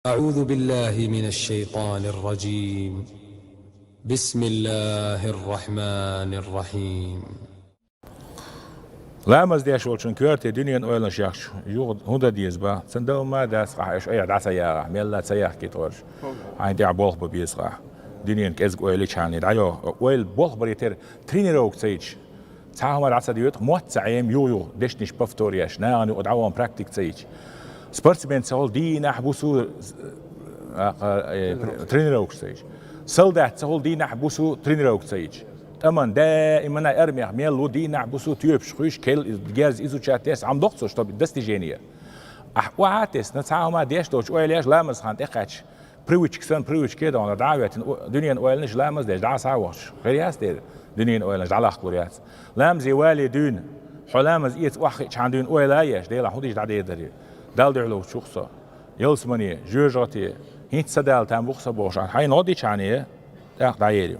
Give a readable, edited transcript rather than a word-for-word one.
أعوذ بالله من الشيطان الرجيم. بسم الله الرحمن الرحيم. لامز ديش ولشن كورتي دنيا ولا شيخ يوغد هودا ديز با سندو ما داس راح ايش اي داس يا ميلا سياح كي تورش عندي عبوخ ببيس راح دنيا كازق ويلي كان دايو ويل بوخ بريتر ترينيروك تيج تاهم داس ديوت موت سعيم يو ديش نش بفتورياش ناني ودعوام براكتيك تيج سبورتس بين سول دي نحبسو ترينيروك تيج سولدات سول دي نحبسو ترينيروك تيج أمان دائما أرمي ميل ودي نعبسو تيوبش خوش كيل جاز إزو تشاتيس عم دقصوش طب دستيجينية وعاتس نتعاهم ما ديش دوش ويليش لامز خانت إقاتش بريوش كسان بريوش كده وانا دعوة دنيا ويلنش لامز ديش دعا ساوش غير ياستير دنيا ويلنش دعا لاخبريات لامزي والي دون حلامز إيت واخي عن دون ويلايش ديلا حوديش دعا دري دال دعلو شخصة يلسمني جوجاتي هيت سدال تام بخصة بوش حين ودي شانية دعيريو